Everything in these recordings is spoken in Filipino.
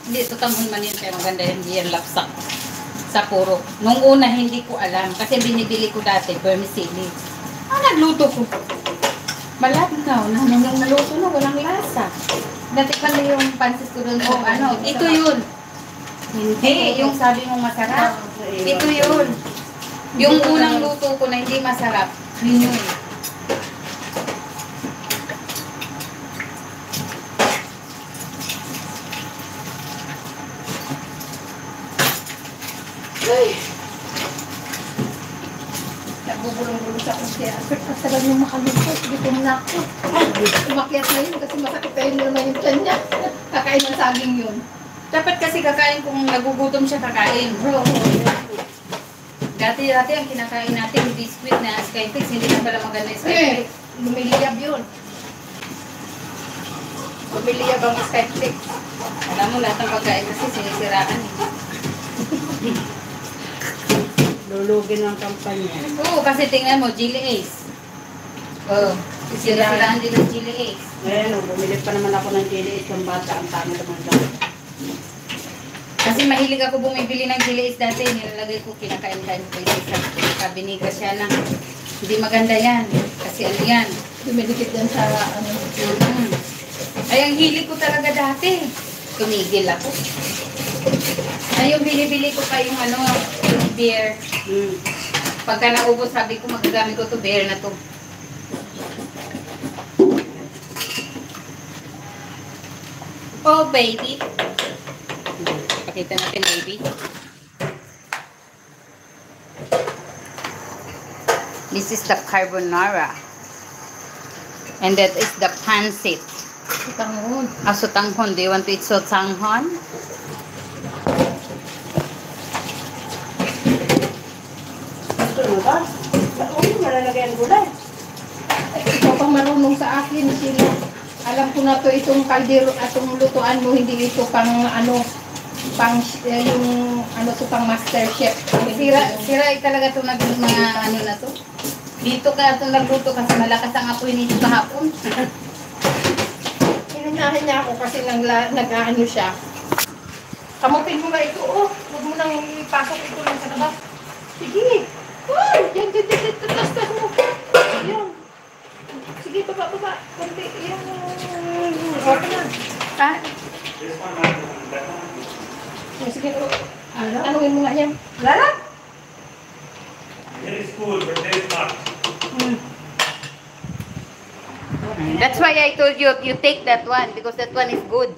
Hindi, ito tamon man yun. Kaya maganda yun. Hindi yan lapsak. Sa puro. Nung una, hindi ko alam. Kasi binibili ko dati, vermicelli. Nagluto ko. Malabnaw. Nung naluto na, walang lasa. Dati pala yung pansit ko doon. Oh, ano, ito yun. Hindi, yung sabi mong masarap. Ito yun. Yung unang luto ko na hindi masarap. Yun yun. Ay! Nabubulong-bulong sa kasi. Ang tagal niyong makalungkot. Gutom na ako. Umakyat na yun kasi masakit tayo naman yung tiyan niya. Kakain ng saging yun. Dapat kasi kakain kung nagugutom siya kakain. Bro, Dati ang kinakain natin, biscuit na Skyflix. Hindi na pala maganda yung Skyflix. lumiliyab yun. Lumiliyab ang Skyflix. Alam mo, lahat ng pagkain kasi sinisiraan. Lulugin ang kampanya. Oo, kasi tingnan mo, Chili Ace. Oo, sinisiraan din ng Chili Ace. Ngayon, bumili pa naman ako ng chili isang bata. Ang tama naman daw. Kasi mahilig ako bumibili ng Chili Ace dati. Nilalagay ko, kinakain-kain ko sa binigra siya na. Hindi maganda yan. Kasi ano yan. Dumidikit yan sa ano. Ay, ang hilig ko talaga dati. Tumigil ako. Ay, yung binibili ko pa yung ano, yung beer. Pagka naubos, sabi ko, magagamit ko to beer na to. Oh, baby. Pakita natin, baby. This is the carbonara. And that is the pancit. Tangon. Sotanghon. Do you want to eat sotanghon? Gusto mo ba? Oo, malalagay ang gulay. Ikaw pang marunong sa akin, sino? Alam ko na to itong kaldero, itong lutuan mo, hindi ito pang ano, pang yung ano to pang master chef. Sira talaga ito mga ano na to. Dito ka ito nagluto kasi malakas ang apoy nito kahapon. Inunahin niya ako kasi nag-ano siya. Kamupin mo nga ito, oh. Huwag mo nang ipasok ito lang sa labas. Sige. Oh, yan, tas mo. Yan. Sige, baba. Kunti, yan. Okay na. Ah, Sige, tanungin mo nga yan. Lara? Here is cool, but there is not. that's why I told you take that one because that one is good.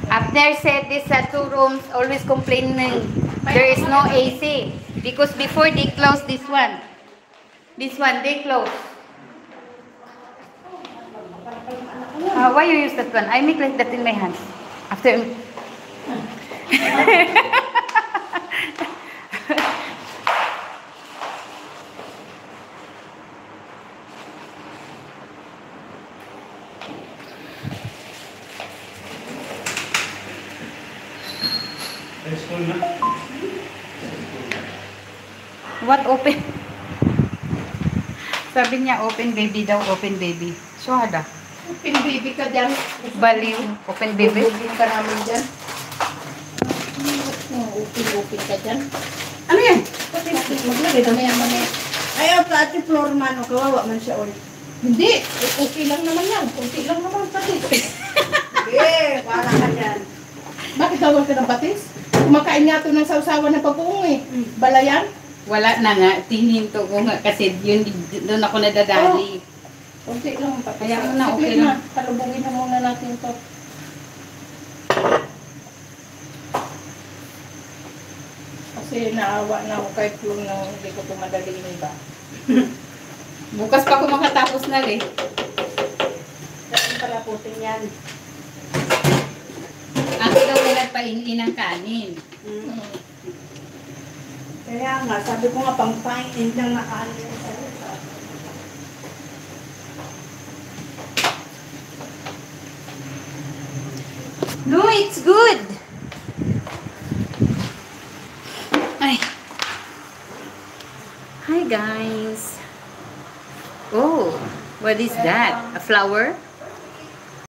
Abner said this 2 rooms always complaining there is no AC because before they closed this one they closed. Why you use that one? I make like that in my hands after. There is cool na. What open? Sabi niya open baby daw, open baby. So hada. Pinbibi ka dyan. Baliw, open baby. Pinbibi ka namin dyan. Upin ka dyan. Ano yan? Maglagay na maya. Ayaw, pati floor man. O, kawawa man siya ulit. Hindi. Okay lang naman yan. Kunti lang naman pati. Eh, wala ka dyan. Bakit tawag ka ng patis? Kumakain nga ito ng sausawan ng papuong eh. Balayan? Wala na nga, tininto ko nga kasi yun, doon ako nadadali. Kunti lang ang patis. Kaya mo na, Saglit okay lang. Palubugin na muna natin ito. Kasi naawa na ako kahit yung hindi ko tumadali yung iba. Bukas pa ako makatapos na rin. Saan pala putin yan? Ako daw nagpainin ng kanin. Kaya nga, sabi ko nga, pang-painin lang na kanin. No, it's good. Ay. Hi guys. Oh, what is that? A flower?